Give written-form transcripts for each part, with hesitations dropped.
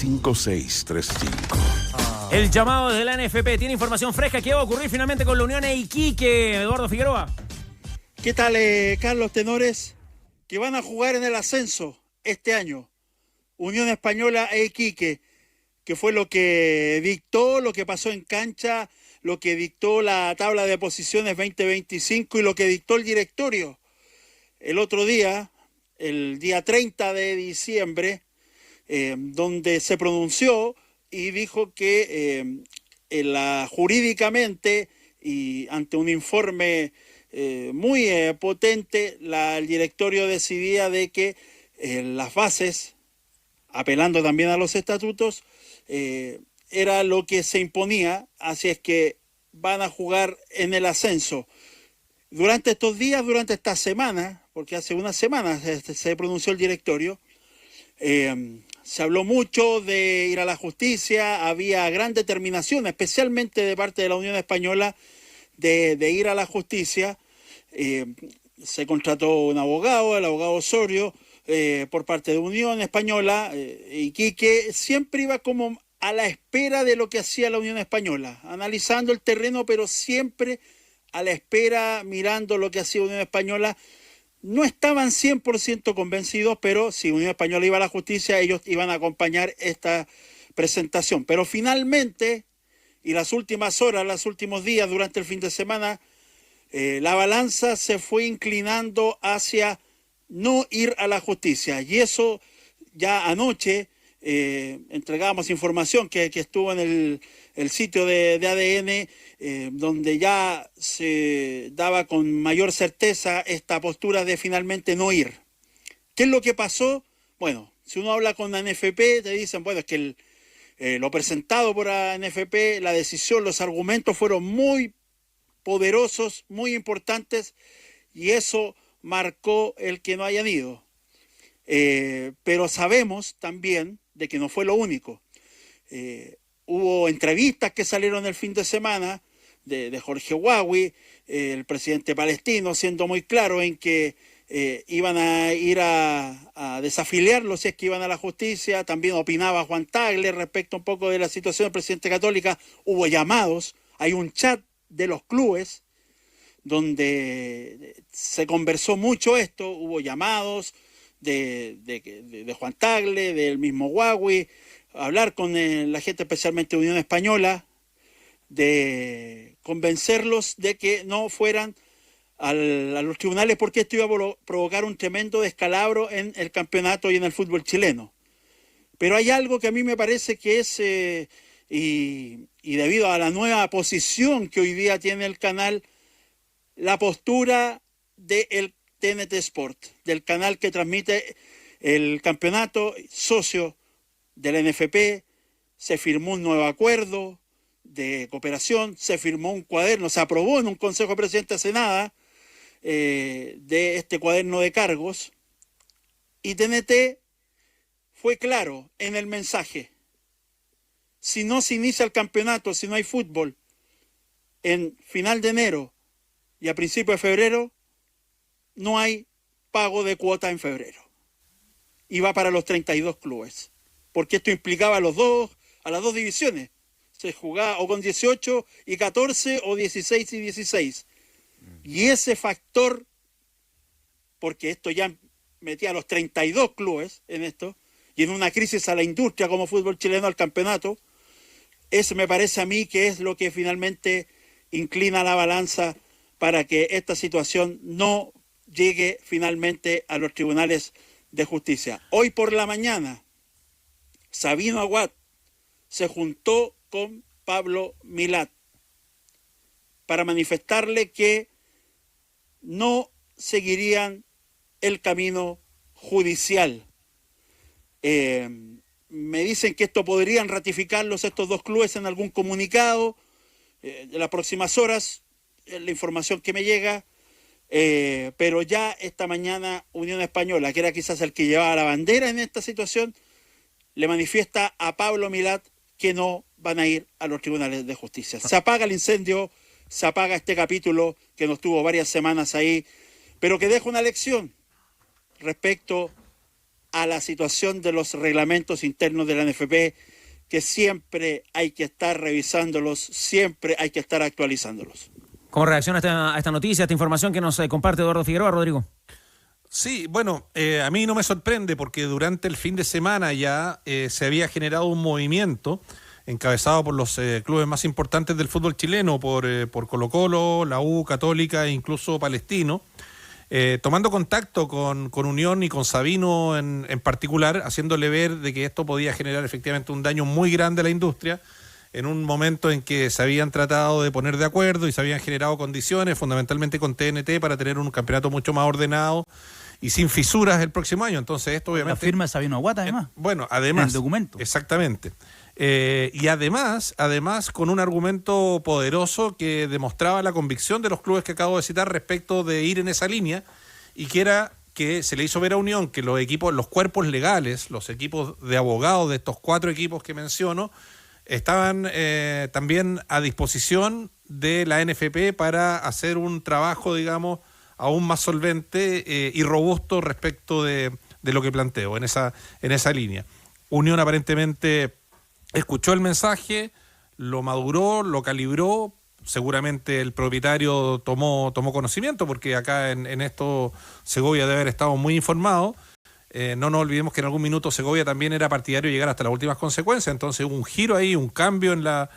5635. El llamado desde la NFP tiene información fresca. ¿Qué va a ocurrir finalmente con la Unión e Iquique, Eduardo Figueroa? ¿Qué tal, Carlos Tenores? Que van a jugar en el ascenso este año. Unión Española e Iquique, que fue lo que dictó, lo que pasó en cancha, lo que dictó la tabla de posiciones 2025 y lo que dictó el directorio. El otro día, el día 30 de diciembre, donde se pronunció y dijo que jurídicamente y ante un informe muy potente, el directorio decidía de que las bases, apelando también a los estatutos, era lo que se imponía, así es que van a jugar en el ascenso. Durante estos días, durante esta semana, porque hace unas semanas se pronunció el directorio, se habló mucho de ir a la justicia, había gran determinación, especialmente de parte de la Unión Española, de ir a la justicia. Se contrató un abogado, el abogado Osorio, por parte de Unión Española, y Iquique siempre iba como a la espera de lo que hacía la Unión Española, analizando el terreno, pero siempre a la espera, mirando lo que hacía Unión Española. No estaban 100% convencidos, pero si Unión Española iba a la justicia, ellos iban a acompañar esta presentación. Pero finalmente, y las últimas horas, los últimos días, durante el fin de semana, la balanza se fue inclinando hacia no ir a la justicia. Y eso ya anoche entregábamos información que estuvo en el sitio de ADN, donde ya se daba con mayor certeza esta postura de finalmente no ir. ¿Qué es lo que pasó? Bueno, si uno habla con la NFP, te dicen, bueno, es que lo presentado por la NFP, la decisión, los argumentos fueron muy poderosos, muy importantes, y eso marcó el que no hayan ido. Pero sabemos también de que no fue lo único. Hubo entrevistas que salieron el fin de semana de Jorge Huawi, el presidente palestino, siendo muy claro en que iban a ir a desafiliarlo si es que iban a la justicia. También opinaba Juan Tagle respecto un poco de la situación del presidente Católica. Hubo llamados, hay un chat de los clubes donde se conversó mucho esto, hubo llamados de Juan Tagle, del mismo Huawi, hablar con la gente especialmente de Unión Española, de convencerlos de que no fueran a los tribunales porque esto iba a provocar un tremendo descalabro en el campeonato y en el fútbol chileno. Pero hay algo que a mí me parece que es, y debido a la nueva posición que hoy día tiene el canal, la postura del TNT Sport, del canal que transmite el campeonato, socio de la NFP. Se firmó un nuevo acuerdo de cooperación, se firmó un cuaderno, se aprobó en un Consejo de Presidentes hace nada, de este cuaderno de cargos, y TNT fue claro en el mensaje: si no se inicia el campeonato, si no hay fútbol en final de enero y a principio de febrero, no hay pago de cuota en febrero. Y va para los 32 clubes. Porque esto implicaba a las dos divisiones. Se jugaba o con 18 y 14 o 16 y 16. Y ese factor, porque esto ya metía a los 32 clubes en esto, y en una crisis a la industria como fútbol chileno, al campeonato, eso me parece a mí que es lo que finalmente inclina la balanza para que esta situación no llegue finalmente a los tribunales de justicia. Hoy por la mañana, Sabino Aguad se juntó con Pablo Milat para manifestarle que no seguirían el camino judicial. Me dicen que esto podrían ratificarlos estos dos clubes en algún comunicado de las próximas horas, la información que me llega, pero ya esta mañana Unión Española, que era quizás el que llevaba la bandera en esta situación, le manifiesta a Pablo Milat que no van a ir a los tribunales de justicia. Se apaga el incendio, se apaga este capítulo que nos tuvo varias semanas ahí, pero que deja una lección respecto a la situación de los reglamentos internos de la NFP, que siempre hay que estar revisándolos, siempre hay que estar actualizándolos. ¿Cómo reacciona a esta noticia, a esta información que nos comparte Eduardo Figueroa, Rodrigo? Sí, bueno, a mí no me sorprende porque durante el fin de semana ya se había generado un movimiento encabezado por los clubes más importantes del fútbol chileno, por Colo-Colo, la U, Católica e incluso Palestino, tomando contacto con Unión y con Sabino en particular, haciéndole ver de que esto podía generar efectivamente un daño muy grande a la industria, en un momento en que se habían tratado de poner de acuerdo y se habían generado condiciones, fundamentalmente con TNT, para tener un campeonato mucho más ordenado y sin fisuras el próximo año. Entonces esto obviamente... La firma de Sabino Aguata, además. Bueno, además... En el documento. Exactamente. Y además con un argumento poderoso que demostraba la convicción de los clubes que acabo de citar respecto de ir en esa línea, y que era que se le hizo ver a Unión que los equipos, los cuerpos legales, los equipos de abogados de estos 4 equipos que menciono, estaban también a disposición de la NFP para hacer un trabajo, digamos, aún más solvente y robusto respecto de lo que planteo en esa línea. Unión aparentemente escuchó el mensaje, lo maduró, lo calibró. Seguramente el propietario tomó conocimiento, porque acá en esto Segovia debe haber estado muy informado. No nos olvidemos que en algún minuto Segovia también era partidario de llegar hasta las últimas consecuencias. Entonces hubo un giro ahí, un cambio en la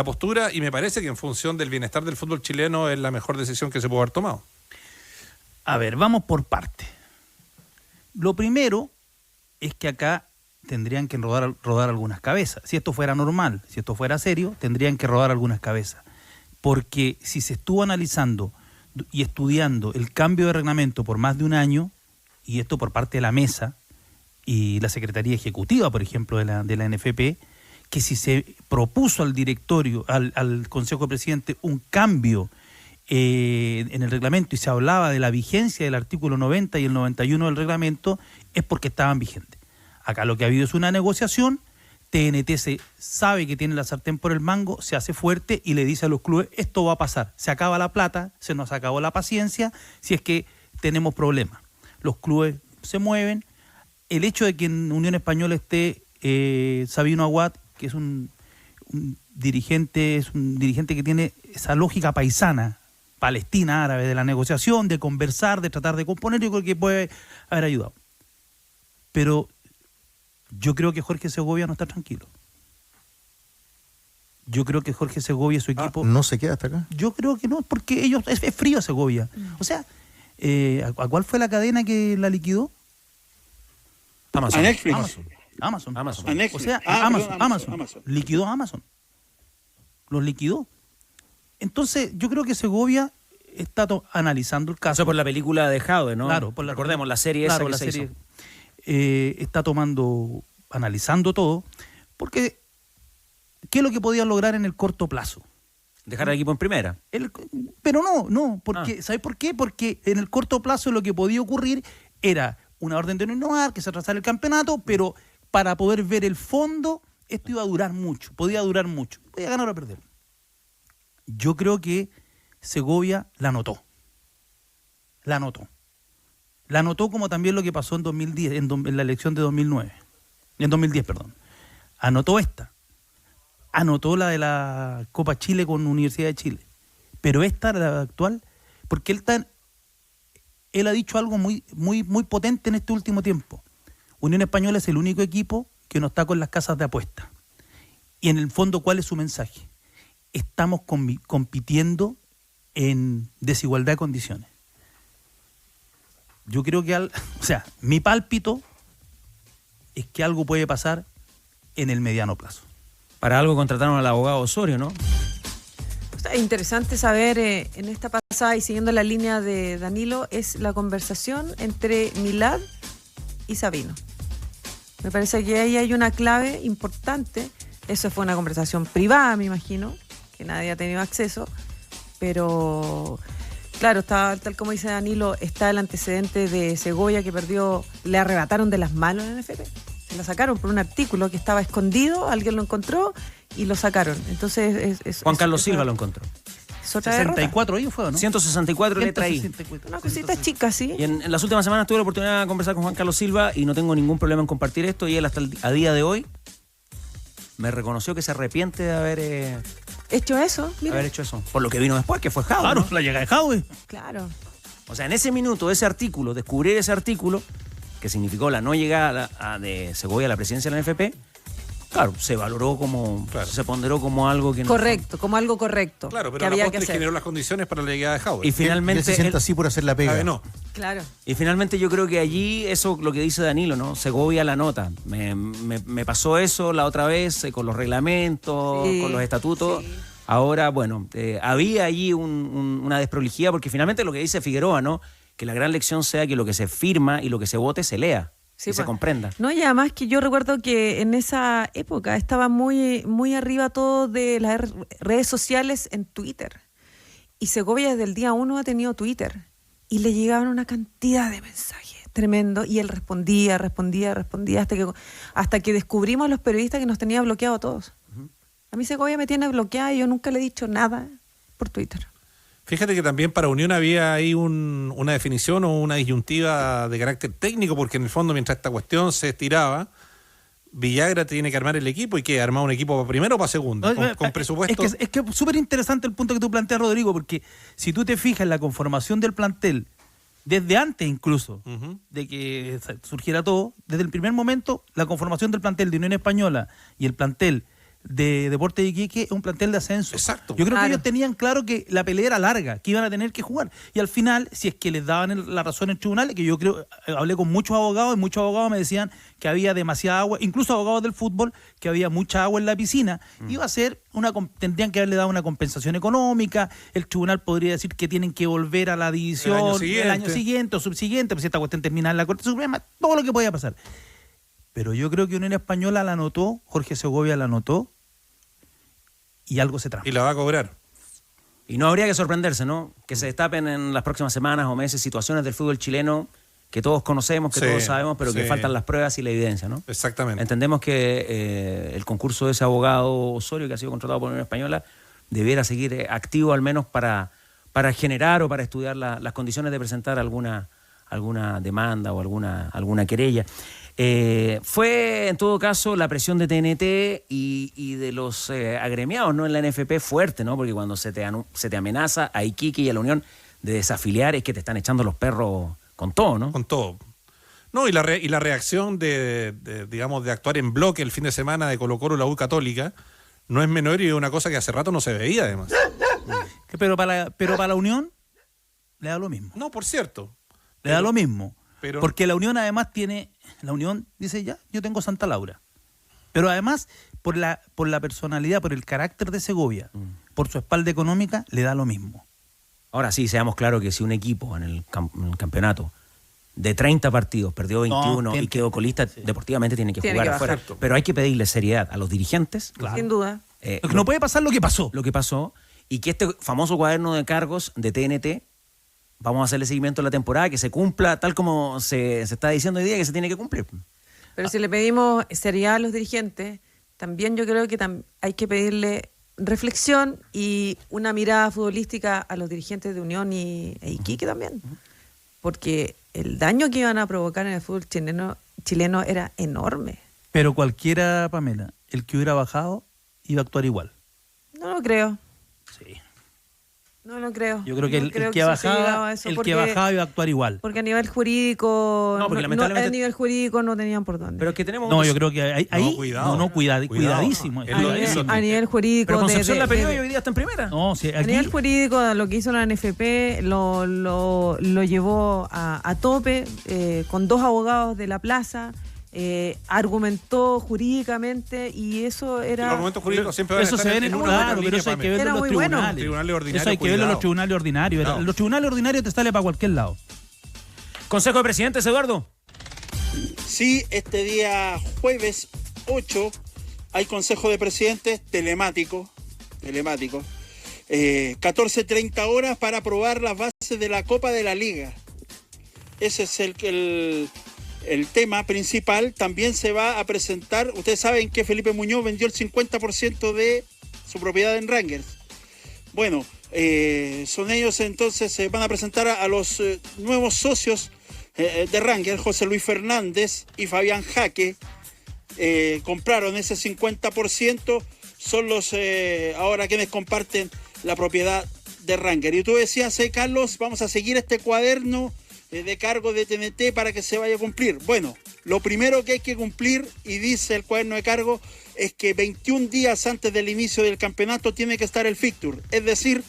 postura, y me parece que en función del bienestar del fútbol chileno es la mejor decisión que se puede haber tomado. A ver, vamos por parte. Lo primero es que acá tendrían que rodar algunas cabezas. Si esto fuera normal, si esto fuera serio, tendrían que rodar algunas cabezas. Porque si se estuvo analizando y estudiando el cambio de reglamento por más de un año, y esto por parte de la mesa y la Secretaría Ejecutiva, por ejemplo, de la NFP, que si se propuso al directorio, al Consejo de Presidentes, un cambio en el reglamento, y se hablaba de la vigencia del artículo 90 y el 91 del reglamento, es porque estaban vigentes. Acá lo que ha habido es una negociación. TNT se sabe que tiene la sartén por el mango, se hace fuerte y le dice a los clubes: esto va a pasar, se acaba la plata, se nos acabó la paciencia, si es que tenemos problemas. Los clubes se mueven. El hecho de que en Unión Española esté Sabino Aguat, que es un dirigente que tiene esa lógica paisana, palestina, árabe, de la negociación, de conversar, de tratar de componer, yo creo que puede haber ayudado. Pero yo creo que Jorge Segovia no está tranquilo. Yo creo que Jorge Segovia y su equipo... ¿No se queda hasta acá? Yo creo que no, porque ellos es frío Segovia. O sea, ¿a cuál fue la cadena que la liquidó? Amazon. A Netflix. Amazon. A Netflix. O sea, Amazon. Amazon. Liquidó a Amazon. Los liquidó. Entonces, yo creo que Segovia está analizando el caso. Eso por la película de Jaude, ¿no? Claro, recordemos la serie claro, esa que la se serie, hizo. Está analizando todo, porque ¿qué es lo que podían lograr en el corto plazo? Dejar al equipo en primera. Pero no, porque ¿sabes por qué? Porque en el corto plazo lo que podía ocurrir era una orden de no innovar, que se atrasara el campeonato, pero para poder ver el fondo, esto iba a durar mucho, podía durar mucho, podía ganar o perder. Yo creo que Segovia la notó. La notó como también lo que pasó en 2010, en la elección de 2009. En 2010, perdón. Anotó Anotó la de la Copa Chile con Universidad de Chile. Pero esta, la actual, porque él ha dicho algo muy, muy, muy potente en este último tiempo. Unión Española es el único equipo que no está con las casas de apuestas. Y en el fondo, ¿cuál es su mensaje? Estamos compitiendo en desigualdad de condiciones. Yo creo que, mi pálpito es que algo puede pasar en el mediano plazo. Para algo contrataron al abogado Osorio, ¿no? Es interesante saber, en esta pasada y siguiendo la línea de Danilo, es la conversación entre Milad y Sabino. Me parece que ahí hay una clave importante. Eso fue una conversación privada, me imagino, que nadie ha tenido acceso, pero claro, está, tal como dice Danilo, está el antecedente de Segovia que perdió, le arrebataron de las manos en la NFP. Se la sacaron por un artículo que estaba escondido, alguien lo encontró y lo sacaron. Entonces Juan Carlos Silva lo encontró. Es otra derrota. 64 ahí fue, ¿no? 164 letra I. 164. Una cosita chica, sí. Y en las últimas semanas tuve la oportunidad de conversar con Juan Carlos Silva y no tengo ningún problema en compartir esto. Y él hasta a día de hoy me reconoció que se arrepiente de haber Hecho eso, mira. hecho eso. Por lo que vino después, que fue Jaude. Claro, ¿no? la llegada de Jaude. Claro. O sea, en ese minuto, ese artículo, descubrir ese artículo, que significó la no llegada de Segovia a la presidencia de la NFP, claro, se valoró como, se ponderó como algo que no... Correcto, como algo correcto. Claro, que pero la había que postre hacer. generó las condiciones para la llegada de Howard. Y finalmente... Él se sienta así por hacer la pega. No. Claro. Y finalmente yo creo que allí, eso lo que dice Danilo, ¿no? Segovia la nota. Me pasó eso la otra vez con los reglamentos, Sí, con los estatutos. sí. Ahora, bueno, había allí una desprolijidad, porque finalmente lo que dice Figueroa, ¿no? Que la gran lección sea que lo que se firma y lo que se vote se lea Sí, y se pues. comprenda. No, y además que yo recuerdo que en esa época estaba muy, muy arriba todo de las redes sociales en Twitter. Y Segovia desde el día 1 ha tenido Twitter. Y le llegaban una cantidad de mensajes tremendo. Y él respondía hasta que descubrimos los periodistas que nos tenía bloqueado a todos. A mí Segovia me tiene bloqueada y yo nunca le he dicho nada por Twitter. Fíjate que también para Unión había ahí una definición o una disyuntiva de carácter técnico, porque en el fondo mientras esta cuestión se estiraba, Villagra tiene que armar el equipo y que armar un equipo para primero o para segundo, con presupuesto. Es que es súper interesante el punto que tú planteas, Rodrigo, porque si tú te fijas en la conformación del plantel, desde antes incluso de que surgiera todo, desde el primer momento, la conformación del plantel de Unión Española y el plantel de Deportes de Iquique es un plantel de ascenso. Exacto. Yo creo Claro. que ellos tenían claro que la pelea era larga, que iban a tener que jugar. Y al final, si es que les daban la razón en el tribunal, que yo creo, hablé con muchos abogados y muchos abogados me decían que había demasiada agua, incluso abogados del fútbol, que había mucha agua en la piscina, iba a ser tendrían que haberle dado una compensación económica, el tribunal podría decir que tienen que volver a la división el año siguiente o subsiguiente, pues si esta cuestión termina en la Corte Suprema, todo lo que podía pasar. Pero yo creo que Unión Española la anotó, Jorge Segovia la anotó y algo se trajo. Y la va a cobrar. Y no habría que sorprenderse, ¿no? Que se destapen en las próximas semanas o meses situaciones del fútbol chileno que todos conocemos, que Sí, todos sabemos, pero que sí. faltan las pruebas y la evidencia, ¿no? Exactamente. Entendemos que el concurso de ese abogado Osorio, que ha sido contratado por Unión Española, debiera seguir activo al menos para generar o para estudiar las condiciones de presentar alguna demanda o alguna querella. Fue en todo caso la presión de TNT y de los agremiados, ¿no? En la NFP fuerte, ¿no? Porque cuando se te amenaza a Iquique y a la Unión de desafiliar es que te están echando los perros con todo, ¿no? Con todo. No, y la reacción de actuar en bloque el fin de semana de Colo-Colo y la U Católica no es menor y es una cosa que hace rato no se veía, además. Pero para la Unión le da lo mismo. No, por cierto. Le da lo mismo. pero- Porque la Unión además la Unión dice ya, yo tengo Santa Laura. Pero además, por la personalidad, por el carácter de Segovia, por su espalda económica, le da lo mismo. Ahora sí, seamos claros que si un equipo en el campeonato de 30 partidos perdió 21 y quedó colista, deportivamente tiene que Tiene jugar que afuera. bajar. Pero hay que pedirle seriedad a los dirigentes. Sin duda. Porque no puede pasar lo que pasó. Lo que pasó y que este famoso cuaderno de cargos de TNT, vamos a hacerle seguimiento a la temporada, que se cumpla tal como se está diciendo hoy día que se tiene que cumplir. Pero si le pedimos seriedad a los dirigentes, también yo creo que hay que pedirle reflexión y una mirada futbolística a los dirigentes de Unión e Iquique también. Porque el daño que iban a provocar en el fútbol chileno era enorme. Pero cualquiera, Pamela, el que hubiera bajado iba a actuar igual. No lo creo. Sí. No lo creo. Yo creo que No el creo que se haya llegado bajaba, a eso el porque- que bajaba iba a actuar igual. Porque a nivel jurídico, No, porque lamentablemente- a nivel jurídico no tenían por dónde. Pero es que tenemos... No, yo creo que ahí cuidado. cuidadísimo. Es lo de eso. a nivel jurídico. Pero Concepción de- la perdió de- y hoy día está en primera. No, sí, A aquí, nivel jurídico, lo que hizo la NFP lo llevó a tope con dos abogados de la plaza, argumentó jurídicamente y eso Los era... argumentos jurídicos siempre van a eso estar se ve en una claro, línea, pero eso hay que Pamela. verlo Era en los muy bueno. tribunales. Tribunales ordinarios, Eso hay que verlo en cuidado. los tribunales ordinarios. Claro. Los tribunales ordinarios te sale para cualquier lado. Consejo de Presidentes, Eduardo. Sí, este día jueves 8 hay Consejo de Presidentes telemático. 14:30 horas para aprobar las bases de la Copa de la Liga. Ese es el tema principal. También se va a presentar, ustedes saben que Felipe Muñoz vendió el 50% de su propiedad en Rangers. Bueno, Son ellos entonces, van a presentar a los nuevos socios de Ranger, José Luis Fernández y Fabián Jaque. Compraron ese 50%, son los ahora quienes comparten la propiedad de Ranger. Y tú decías, Carlos, vamos a seguir este cuaderno de cargo de TNT para que se vaya a cumplir. Bueno, lo primero que hay que cumplir, y dice el cuaderno de cargo, es que 21 días antes del inicio del campeonato tiene que estar el fixture. Es decir,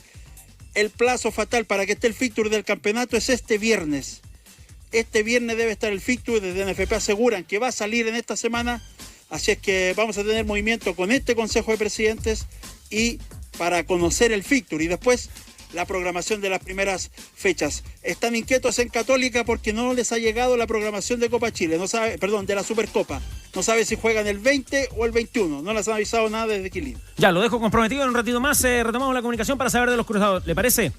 el plazo fatal para que esté el fixture del campeonato es este viernes. Este viernes debe estar el fixture. Desde NFP aseguran que va a salir en esta semana. Así es que vamos a tener movimiento con este Consejo de Presidentes y para conocer el fixture y después la programación de las primeras fechas. Están inquietos en Católica porque no les ha llegado la programación de Copa Chile, de la Supercopa. No sabe si juegan el 20 o el 21. No les han avisado nada desde Quilín. Ya, lo dejo comprometido en un ratito más. Retomamos la comunicación para saber de los cruzados. ¿Le parece?